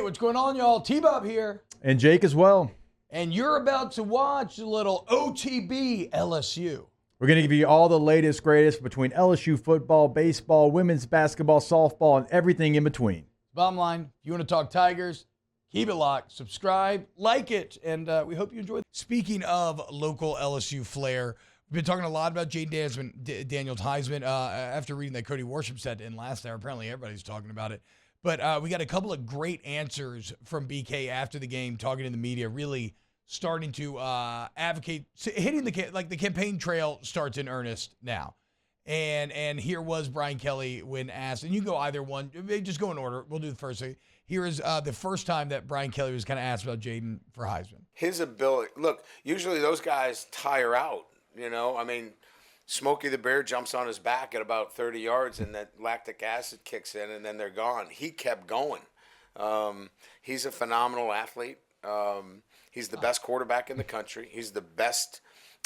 what's going on, y'all? T-Bob here. And Jake as well. And you're about to watch a little OTB LSU. We're going to give you all the latest, greatest between LSU football, baseball, women's basketball, softball, and everything in between. Bottom line, if you want to talk Tigers, keep it locked, subscribe, like it, and we hope you enjoy it. Speaking of local LSU flair, we've been talking a lot about Jayden Daniels Heisman after reading that Cody Worship said in last hour. Apparently everybody's talking about it. But we got a couple of great answers from BK after the game, talking to the media, really starting to advocate, hitting the campaign trail starts in earnest now. And here was Brian Kelly when asked, and you can go either one, just go in order. We'll do the first thing. Here is the first time that Brian Kelly was kind of asked about Jayden for Heisman. His ability, look, usually those guys tire out, you know. I mean, Smokey the Bear jumps on his back at about 30 yards and that lactic acid kicks in and then they're gone. He kept going. He's a phenomenal athlete. He's the best quarterback in the country. He's the best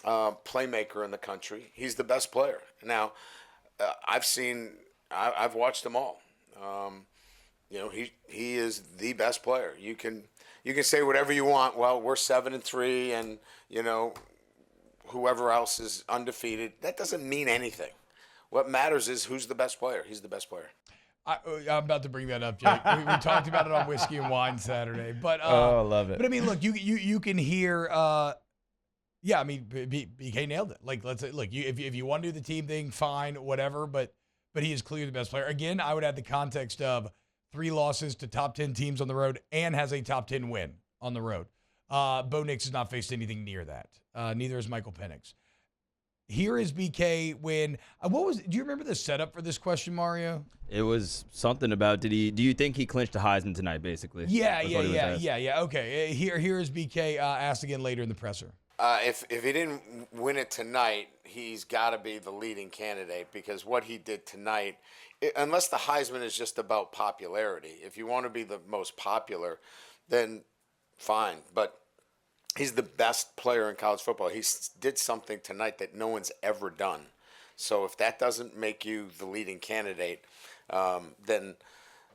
playmaker in the country. He's the best player. Now, I've watched them all. You know, he is the best player. You can say whatever you want. Well, we're 7-3 and, you know, whoever else is undefeated. That doesn't mean anything. What matters is who's the best player. He's the best player. I'm about to bring that up, Jake. we talked about it on Whiskey and Wine Saturday. But I love it. But I mean, look, you can hear. Yeah, I mean, BK nailed it. Like, let's say, look, if you want to do the team thing, fine, whatever. But he is clearly the best player. Again, I would add the context of 3 losses to top 10 teams on the road and has a top 10 win on the road. Bo Nix has not faced anything near that. Neither has Michael Penix. Here is BK when do you remember the setup for this question, Mario? It was something about do you think he clinched the Heisman tonight, basically? Yeah. Okay. Here is BK asked again later in the presser. If he didn't win it tonight, he's got to be the leading candidate because what he did tonight, unless the Heisman is just about popularity, if you want to be the most popular, then fine. But he's the best player in college football. He did something tonight that no one's ever done. So if that doesn't make you the leading candidate, then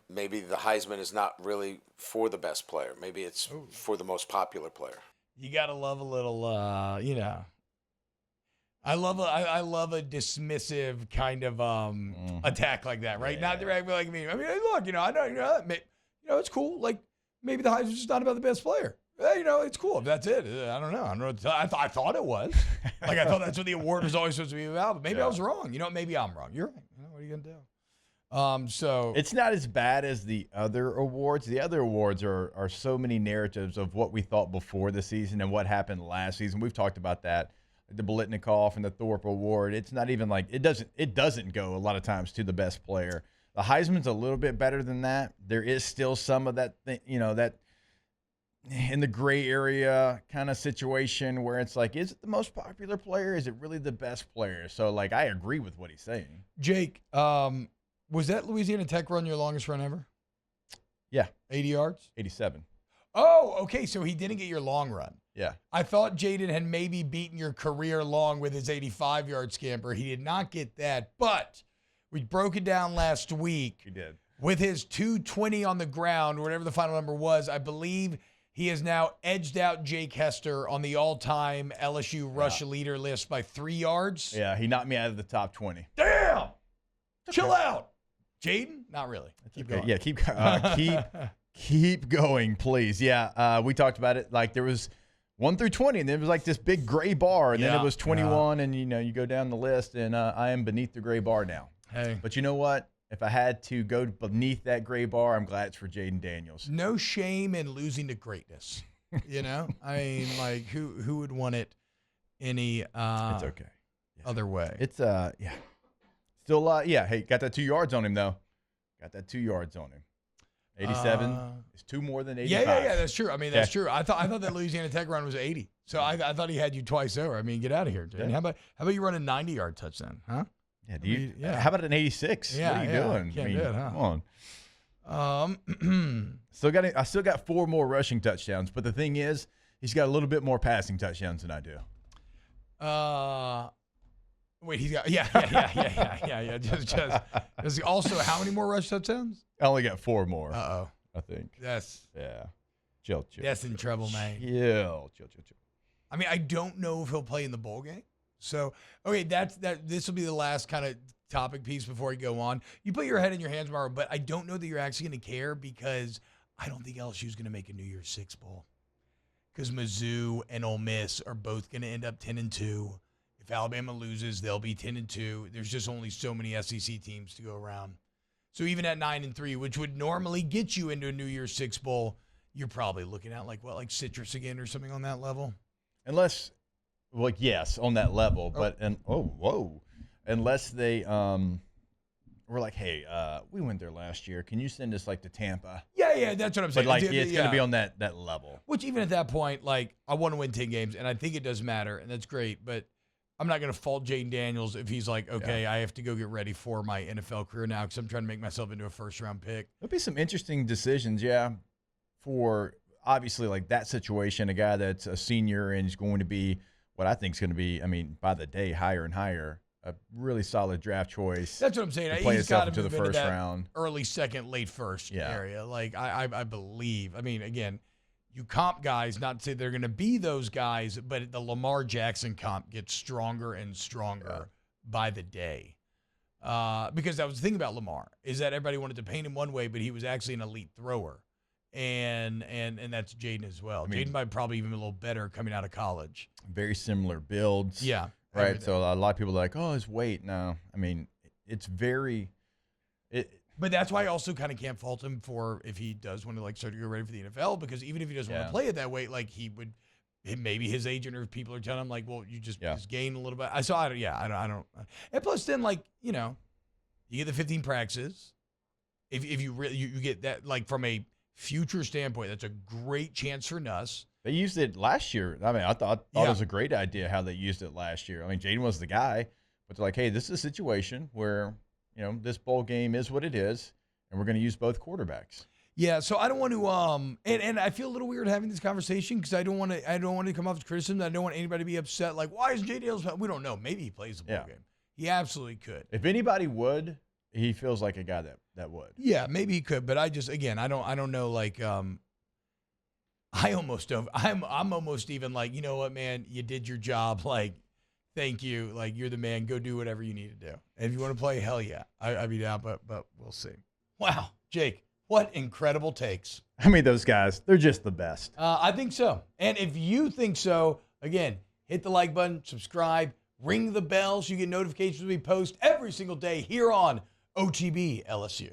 maybe the Heisman is not really for the best player. Maybe it's for the most popular player. You gotta love a little, you know. I love a dismissive kind of attack like that, right? Yeah. Not directly like me. I mean, hey, look, I know, it's cool. Like maybe the Heisman's just not about the best player. It's cool if that's it. I don't know. I thought it was. Like I thought that's what the award was always supposed to be about. But maybe I was wrong. Maybe I'm wrong. You're right. What are you gonna do? So it's not as bad as the other awards. The other awards are so many narratives of what we thought before the season and what happened last season. We've talked about that. The Biletnikoff and the Thorpe Award. It's not even like it doesn't go a lot of times to the best player. The Heisman's a little bit better than that. There is still some of that thing, that in the gray area kind of situation where it's like, is it the most popular player? Is it really the best player? So like, I agree with what he's saying. Jake, was that Louisiana Tech run your longest run ever? Yeah. 80 yards? 87. Oh, okay. So he didn't get your long run. Yeah. I thought Jayden had maybe beaten your career long with his 85-yard scamper. He did not get that, but we broke it down last week. He did. With his 220 on the ground, whatever the final number was, I believe he has now edged out Jake Hester on the all-time LSU rush leader list by 3 yards. Yeah, he knocked me out of the top 20. Damn! Chill out. Jayden? Not really. Keep going. Yeah, keep going, please. Yeah, we talked about it. Like there was 1 through 20, and then it was like this big gray bar, and then it was 21, and you go down the list, and I am beneath the gray bar now. Hey. But you know what? If I had to go beneath that gray bar, I'm glad it's for Jayden Daniels. No shame in losing to greatness. I mean, like who would want it any it's okay. Other way. It's Still hey, got that 2 yards on him though. Got that 2 yards on him. 87 is 2 more than 85. Yeah, that's true. I mean, that's true. I thought that Louisiana Tech run was 80. So I thought he had you twice over. I mean, get out of here, Jayden. Yeah. How about you run a 90-yard touchdown, huh? Yeah, how about an 86? Yeah, what are you doing? Can't do it, huh? Come on. I still got 4 more rushing touchdowns, but the thing is, he's got a little bit more passing touchdowns than I do. Wait, he's got yeah. Just also, how many more rush touchdowns? I only got 4 more. Uh-oh. I think. That's Chill. that's in trouble, man. Chill. I mean, I don't know if he'll play in the bowl game. So, okay, this will be the last kind of topic piece before we go on. You put your head in your hands, Mauro, but I don't know that you're actually going to care because I don't think LSU is going to make a New Year's Six bowl. Because Mizzou and Ole Miss are both going to end up 10-2. If Alabama loses, they'll be 10-2. There's just only so many SEC teams to go around. So even at 9-3, which would normally get you into a New Year's Six bowl, you're probably looking at like Citrus again or something on that level. Unless, well, yes, on that level, but unless they were like, hey, we went there last year. Can you send us like to Tampa? Yeah, that's what I'm saying. But like, it's going to be on that level. Which even at that point, like, I want to win 10 games, and I think it does matter, and that's great. But I'm not going to fault Jayden Daniels if he's like, okay, I have to go get ready for my NFL career now because I'm trying to make myself into a first-round pick. There'll be some interesting decisions, for obviously like that situation, a guy that's a senior and is going to be what I think is going to be, I mean, by the day, higher and higher. A really solid draft choice. That's what I'm saying. Play He's got into to the move first into that round. early second, late first area. Like, I believe. I mean, again, you comp guys, not to say they're going to be those guys, but the Lamar Jackson comp gets stronger and stronger by the day. Because that was the thing about Lamar, is that everybody wanted to paint him one way, but he was actually an elite thrower. And that's Jayden as well. I mean, Jayden might probably even be a little better coming out of college. Very similar builds. Yeah. Right. Everything. So a lot of people are like, oh, his weight. No, I mean, it's very. But that's why I also kind of can't fault him for if he does want to like start to go ready for the NFL, because even if he doesn't want to play it that way, like he would, maybe his agent or people are telling him like, well, you just gain a little bit. I don't. And plus, then like you get the 15 practices. If you really you get that, like from a future standpoint, that's a great chance for Nuss. They used it last year. I mean, I thought it was a great idea how they used it last year. I mean, Jayden was the guy, but they're like, hey, this is a situation where, this bowl game is what it is, and we're going to use both quarterbacks. Yeah, so I don't want to and I feel a little weird having this conversation because I don't want to come off as criticism. I don't want anybody to be upset like, why is Jayden Daniels? We don't know. Maybe he plays the bowl game. He absolutely could. If anybody would, he feels like a guy that would. Yeah, maybe he could, but I just I don't know like I'm almost even like, you know what, man, you did your job. Like, thank you. Like, you're the man. Go do whatever you need to do. And if you want to play, hell yeah. I'd be down, but we'll see. Wow, Jake, what incredible takes. I mean, those guys, they're just the best. I think so. And if you think so, again, hit the like button, subscribe, ring the bell so you get notifications when we post every single day here on OTB LSU.